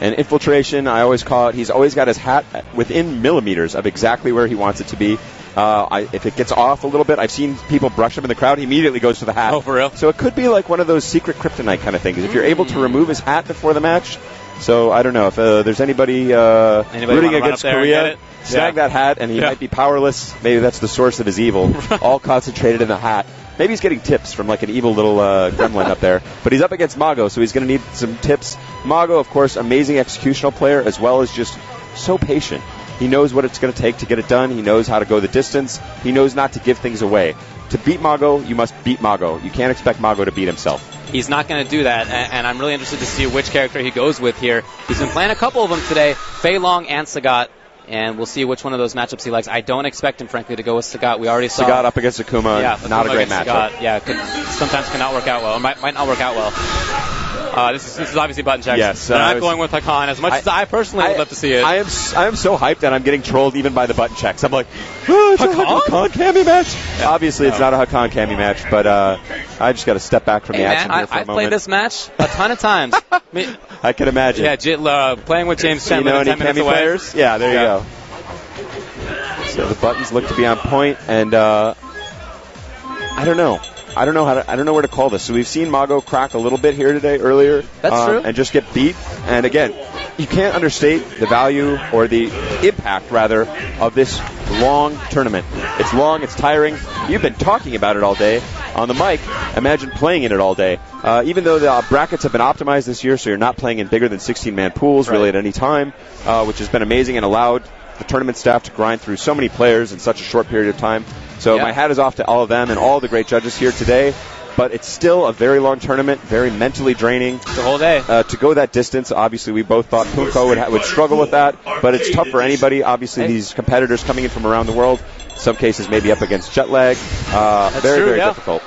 And Infiltration, I always call it, he's always got his hat within millimeters of exactly where he wants it to be. If it gets off a little bit, I've seen people brush him in the crowd, he immediately goes to the hat. Oh, for real? So it could be like one of those secret kryptonite kind of things. If you're able to remove his hat before the match, so I don't know if there's anybody rooting against Korea, snag that hat and he might be powerless. Maybe that's the source of his evil, all concentrated in the hat. Maybe he's getting tips from like an evil little gremlin up there. But he's up against Mago, so he's going to need some tips. Mago, of course, amazing executional player as well as just so patient. He knows what it's going to take to get it done. He knows how to go the distance. He knows not to give things away. To beat Mago, you must beat Mago. You can't expect Mago to beat himself. He's not going to do that, and I'm really interested to see which character he goes with here. He's been playing a couple of them today, Fei-Long and Sagat, and we'll see which one of those matchups he likes. I don't expect him, frankly, to go with Sagat. We already saw Sagat up against Akuma. Yeah, not Akuma a great matchup. Sagat. Yeah, sometimes cannot work out well, or might not work out well. This is obviously button checks. Yes, they're not going with Hakan as much as I personally would love to see it. I am so hyped that I'm getting trolled even by the button checks. I'm like, it's a Hakan Cammy match. Yeah, obviously, it's not a Hakan Cammy match, but I just got to step back from the action here for a moment. I've played this match a ton of times. I can imagine. Yeah, playing with James Chen. You know any Cammy players? Yeah, there you go. So the buttons look to be on point, and I don't know. I don't know where to call this. So we've seen Mago crack a little bit here today, earlier. That's true. And just get beat. And again, you can't understate the value or the impact, rather, of this long tournament. It's long, it's tiring. You've been talking about it all day on the mic. Imagine playing in it all day. Even though the brackets have been optimized this year, so you're not playing in bigger than 16-man pools really at any time, which has been amazing and allowed the tournament staff to grind through so many players in such a short period of time. So my hat is off to all of them and all the great judges here today. But it's still a very long tournament, very mentally draining. The whole day. To go that distance, obviously we both thought Punko would struggle with that. But it's tough for anybody. Obviously these competitors coming in from around the world, in some cases maybe up against jet lag. Very difficult.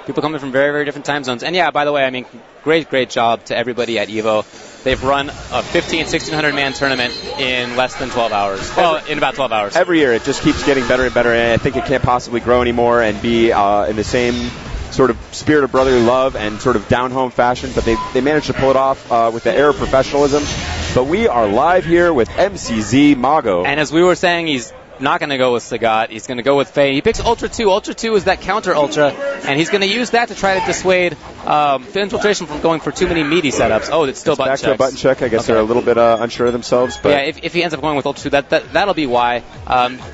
People coming from very, very different time zones. And yeah, by the way, I mean, great job to everybody at EVO. They've run a 1,600-man tournament in less than 12 hours. Well, in about 12 hours. Every year, it just keeps getting better and better, and I think it can't possibly grow anymore and be in the same sort of spirit of brotherly love and sort of down-home fashion, but they managed to pull it off with the air of professionalism. But we are live here with MCZ Mago. And as we were saying, he's not going to go with Sagat. He's going to go with Fei. He picks Ultra 2. Ultra 2 is that counter Ultra, and he's going to use that to try to dissuade Infiltration from going for too many meaty setups. Oh, it's still button checks. Back to a button check. I guess they're a little bit unsure of themselves. But yeah, if he ends up going with Ultra 2, that'll be why.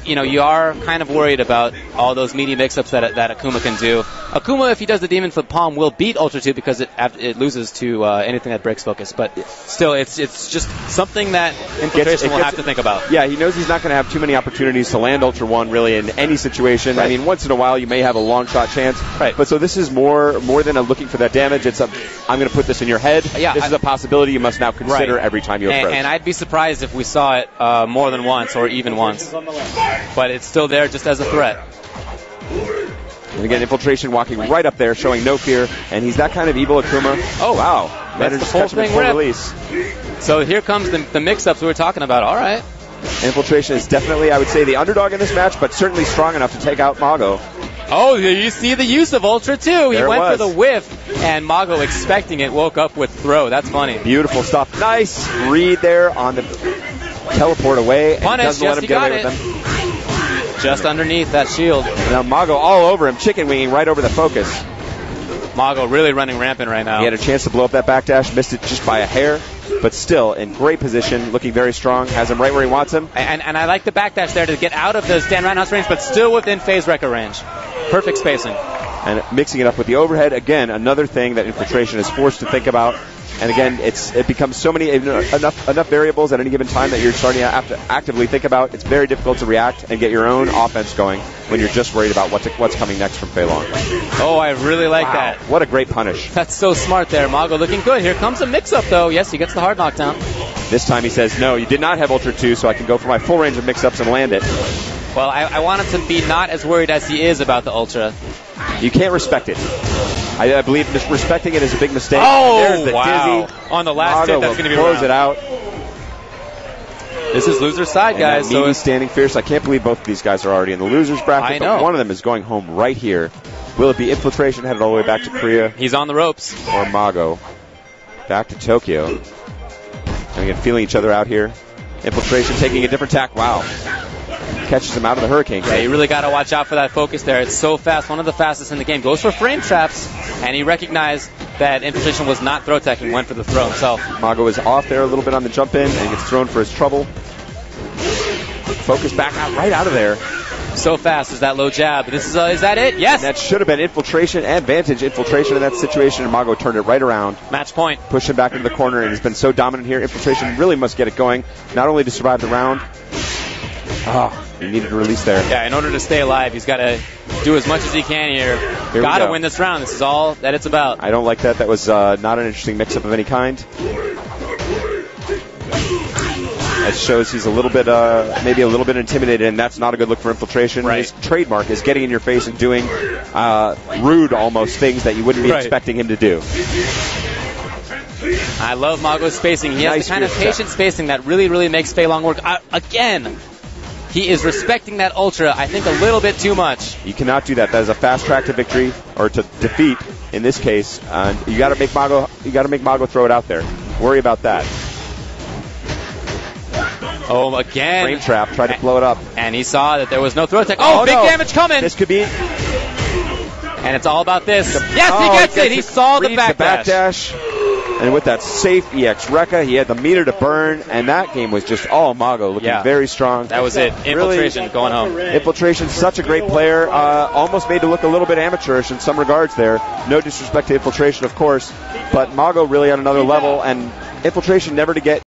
You are kind of worried about all those meaty mix-ups that Akuma can do. Akuma, if he does the Demon Flip Palm, will beat Ultra 2 because it loses to anything that breaks focus. But still, it's just something that Infiltration will have to think about. Yeah, he knows he's not going to have too many opportunities to land Ultra 1 really in any situation. Right. I mean, once in a while you may have a long shot chance. Right. But so this is more than a looking for that damage. It's I'm going to put this in your head. Yeah, this is a possibility you must now consider every time you approach. And I'd be surprised if we saw it more than once or even once. But it's still there just as a threat. And again, Infiltration walking right up there, showing no fear. And he's that kind of evil Akuma. Oh, wow. Managed to catch him in full release. So here comes the mix-ups we were talking about. All right. Infiltration is definitely, I would say, the underdog in this match, but certainly strong enough to take out Mago. Oh, you see the use of Ultra 2. He went for the whiff, and Mago, expecting it, woke up with throw. That's funny. Beautiful stuff. Nice read there on the teleport away. Punish, yes, he got it. Just underneath that shield. Now Mago all over him, chicken winging right over the focus. Mago really running rampant right now. He had a chance to blow up that backdash, missed it just by a hair, but still in great position, looking very strong, has him right where he wants him. And I like the backdash there to get out of the stand roundhouse range, but still within phase wrecker range. Perfect spacing. And mixing it up with the overhead, again, another thing that Infiltration is forced to think about. And again, it becomes so many enough variables at any given time that you're starting to have to actively think about. It's very difficult to react and get your own offense going when you're just worried about what's coming next from Fei-Long. Oh, I really like that. What a great punish. That's so smart there. Mago looking good. Here comes a mix-up, though. Yes, he gets the hard knockdown. This time he says, no, you did not have Ultra 2, so I can go for my full range of mix-ups and land it. Well, I want him to be not as worried as he is about the Ultra. You can't respect it. I believe respecting it is a big mistake. Oh, there's the wow. dizzy. On the last hit, that's going to be close it out. This is loser's side, guys. So he's standing fierce. I can't believe both of these guys are already in the loser's bracket. I know. But one of them is going home right here. Will it be Infiltration headed all the way back to Korea? He's on the ropes. Or Mago back to Tokyo? And again, feeling each other out here. Infiltration taking a different tack. Wow. Catches him out of the hurricane. Yeah, you really got to watch out for that focus there. It's so fast. One of the fastest in the game. Goes for frame traps, and he recognized that Infiltration was not throw teching, went for the throw himself. Mago is off there a little bit on the jump in, and he gets thrown for his trouble. Focus back out, right out of there. So fast is that low jab. Is that it? Yes. And that should have been Infiltration, advantage Infiltration in that situation, and Mago turned it right around. Match point. Pushed him back into the corner, and he's been so dominant here. Infiltration really must get it going, not only to survive the round. He needed a release there. Yeah, in order to stay alive, he's got to do as much as he can here. Got to win this round. This is all that it's about. I don't like that. That was not an interesting mix-up of any kind. That shows he's a little bit, maybe a little bit intimidated, and that's not a good look for Infiltration. Right. His trademark is getting in your face and doing rude, almost, things that you wouldn't be expecting him to do. I love Mago's spacing. He has the kind of patient spacing that really, really makes Fei-Long work. Again, he is respecting that ultra, I think, a little bit too much. You cannot do that. That is a fast track to victory, or to defeat in this case. You got to make Mago. You got to make Mago throw it out there. Worry about that. Oh, again. Frame trap. Tried to blow it up. And he saw that there was no throw tech. Oh, big damage coming. This could be. And it's all about this. Yes, he gets it. He saw the backdash. And with that safe EX Rekka, he had the meter to burn, and that game was just all Mago, looking very strong. That was it. Infiltration really, going home. Infiltration, such a great player. Almost made to look a little bit amateurish in some regards there. No disrespect to Infiltration, of course, but Mago really on another level, and Infiltration never to get